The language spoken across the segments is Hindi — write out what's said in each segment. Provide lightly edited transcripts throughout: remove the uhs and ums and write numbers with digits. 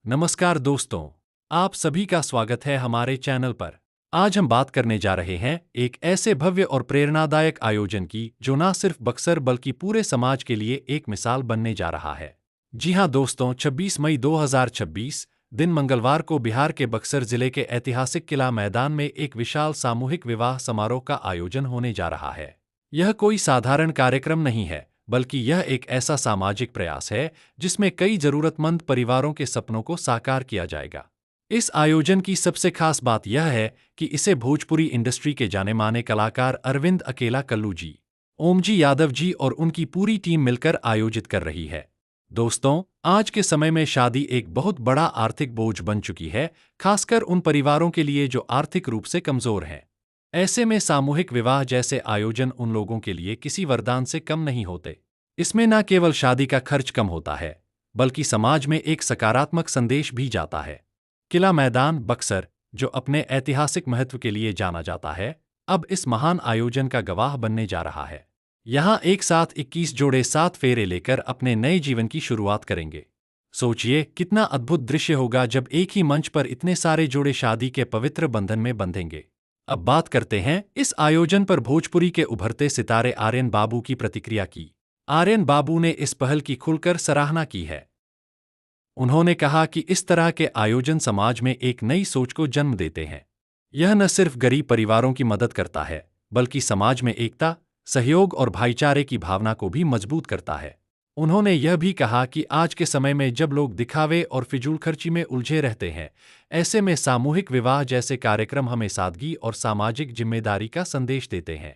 नमस्कार दोस्तों, आप सभी का स्वागत है हमारे चैनल पर। आज हम बात करने जा रहे हैं एक ऐसे भव्य और प्रेरणादायक आयोजन की जो न सिर्फ बक्सर बल्कि पूरे समाज के लिए एक मिसाल बनने जा रहा है। जी हां दोस्तों, 26 मई 2026 दिन मंगलवार को बिहार के बक्सर जिले के ऐतिहासिक किला मैदान में एक विशाल सामूहिक विवाह समारोह का आयोजन होने जा रहा है। यह कोई साधारण कार्यक्रम नहीं है, बल्कि यह एक ऐसा सामाजिक प्रयास है जिसमें कई जरूरतमंद परिवारों के सपनों को साकार किया जाएगा। इस आयोजन की सबसे खास बात यह है कि इसे भोजपुरी इंडस्ट्री के जाने माने कलाकार अरविंद अकेला कल्लू जी, ओमजी यादव जी और उनकी पूरी टीम मिलकर आयोजित कर रही है। दोस्तों, आज के समय में शादी एक बहुत बड़ा आर्थिक बोझ बन चुकी है, खासकर उन परिवारों के लिए जो आर्थिक रूप से कमजोर हैं। ऐसे में सामूहिक विवाह जैसे आयोजन उन लोगों के लिए किसी वरदान से कम नहीं होते। इसमें न केवल शादी का खर्च कम होता है, बल्कि समाज में एक सकारात्मक संदेश भी जाता है। किला मैदान बक्सर, जो अपने ऐतिहासिक महत्व के लिए जाना जाता है, अब इस महान आयोजन का गवाह बनने जा रहा है। यहाँ एक साथ 21 जोड़े 7 फेरे लेकर अपने नए जीवन की शुरुआत करेंगे। सोचिए कितना अद्भुत दृश्य होगा जब एक ही मंच पर इतने सारे जोड़े शादी के पवित्र बंधन में बंधेंगे। अब बात करते हैं इस आयोजन पर भोजपुरी के उभरते सितारे आर्यन बाबू की प्रतिक्रिया की। आर्यन बाबू ने इस पहल की खुलकर सराहना की है। उन्होंने कहा कि इस तरह के आयोजन समाज में एक नई सोच को जन्म देते हैं। यह न सिर्फ गरीब परिवारों की मदद करता है, बल्कि समाज में एकता, सहयोग और भाईचारे की भावना को भी मजबूत करता है। उन्होंने यह भी कहा कि आज के समय में जब लोग दिखावे और फिजूल खर्ची में उलझे रहते हैं, ऐसे में सामूहिक विवाह जैसे कार्यक्रम हमें सादगी और सामाजिक जिम्मेदारी का संदेश देते हैं।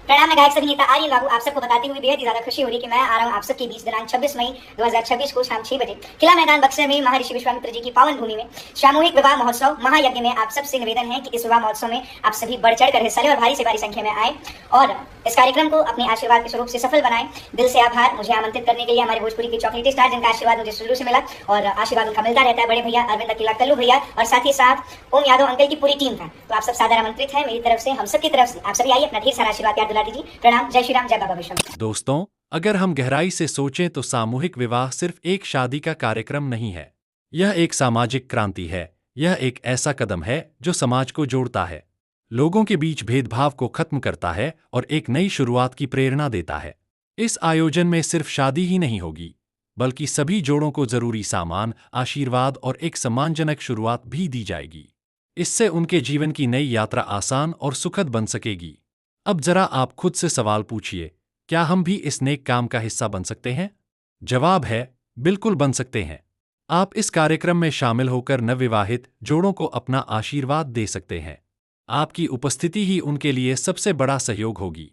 प्रणाम, मैं गायक अभिनेता आर्यन बाबू आप सबको बताती हुई बेहद ही ज्यादा खुशी हो रही कि मैं आ रहा हूँ आप सबके बीच दिनांक 26 मई 2026 को शाम 6 बजे किला मैदान बक्सर में महर्षि विश्वामित्र जी की पावन भूमि में सामूहिक विवाह महोत्सव महायज्ञ में। आप सबसे निवेदन है कि इस विवाह महोत्सव में आप सभी बढ़ चढ़ कर हिस्सा लें और भारी से भारी संख्या में आए और इस कार्यक्रम को अपने आशीर्वाद के स्वरूप से सफल बनाएं। दिल से आभार मुझे आमंत्रित करने के लिए हमारे भोजपुरी के चॉकलेटी स्टार, जिनका आशीर्वाद मुझे शुरू से मिला और आशीर्वाद उनका मिलता रहता है, बड़े भैया अरविंद अकेला कल्लू भैया और साथ ही साथ ओम यादव अंकल की पूरी टीम था। तो आप सब सादर आमंत्रित हैं मेरी तरफ से, हम सबकी तरफ से। आप सभी आइए, अपना ढेर सारा आशीर्वाद प्यार दिला दीजिए। प्रणाम, जय श्री राम, जय बाबा विश्वनाथ। दोस्तों, अगर हम गहराई से सोचें तो सामूहिक विवाह सिर्फ एक शादी का कार्यक्रम नहीं है, यह एक सामाजिक क्रांति है। यह एक ऐसा कदम है जो समाज को जोड़ता है, लोगों के बीच भेदभाव को खत्म करता है और एक नई शुरुआत की प्रेरणा देता है। इस आयोजन में सिर्फ शादी ही नहीं होगी, बल्कि सभी जोड़ों को जरूरी सामान, आशीर्वाद और एक सम्मानजनक शुरुआत भी दी जाएगी। इससे उनके जीवन की नई यात्रा आसान और सुखद बन सकेगी। अब जरा आप खुद से सवाल पूछिए, क्या हम भी इस नेक काम का हिस्सा बन सकते हैं? जवाब है, बिल्कुल बन सकते हैं। आप इस कार्यक्रम में शामिल होकर नवविवाहित जोड़ों को अपना आशीर्वाद दे सकते हैं। आपकी उपस्थिति ही उनके लिए सबसे बड़ा सहयोग होगी।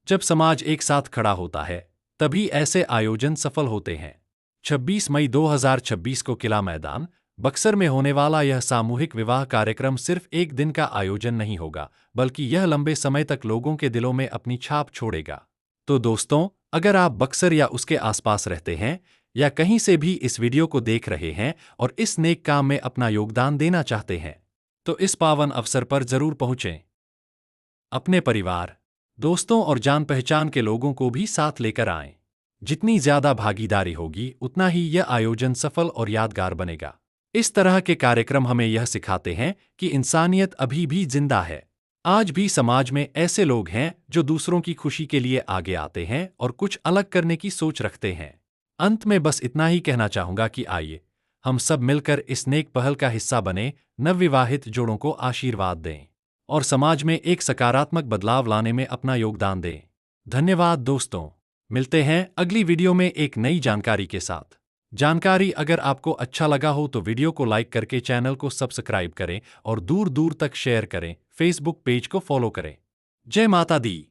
जब समाज एक साथ खड़ा होता है, तभी ऐसे आयोजन सफल होते हैं। 26 मई 2026 को किला मैदान बक्सर में होने वाला यह सामूहिक विवाह कार्यक्रम सिर्फ एक दिन का आयोजन नहीं होगा, बल्कि यह लंबे समय तक लोगों के दिलों में अपनी छाप छोड़ेगा। तो दोस्तों, अगर आप बक्सर या उसके आसपास रहते हैं या कहीं से भी इस वीडियो को देख रहे हैं और इस नेक काम में अपना योगदान देना चाहते हैं, तो इस पावन अवसर पर जरूर पहुंचें। अपने परिवार, दोस्तों और जान पहचान के लोगों को भी साथ लेकर आएं। जितनी ज्यादा भागीदारी होगी, उतना ही यह आयोजन सफल और यादगार बनेगा। इस तरह के कार्यक्रम हमें यह सिखाते हैं कि इंसानियत अभी भी जिंदा है। आज भी समाज में ऐसे लोग हैं जो दूसरों की खुशी के लिए आगे आते हैं और कुछ अलग करने की सोच रखते हैं। अंत में बस इतना ही कहना चाहूंगा कि आइए हम सब मिलकर इस नेक पहल का हिस्सा बने, नवविवाहित जोड़ों को आशीर्वाद दें और समाज में एक सकारात्मक बदलाव लाने में अपना योगदान दें। धन्यवाद दोस्तों, मिलते हैं अगली वीडियो में एक नई जानकारी के साथ। जानकारी अगर आपको अच्छा लगा हो तो वीडियो को लाइक करके चैनल को सब्सक्राइब करें और दूर दूर तक शेयर करें। फेसबुक पेज को फॉलो करें। जय माता दी।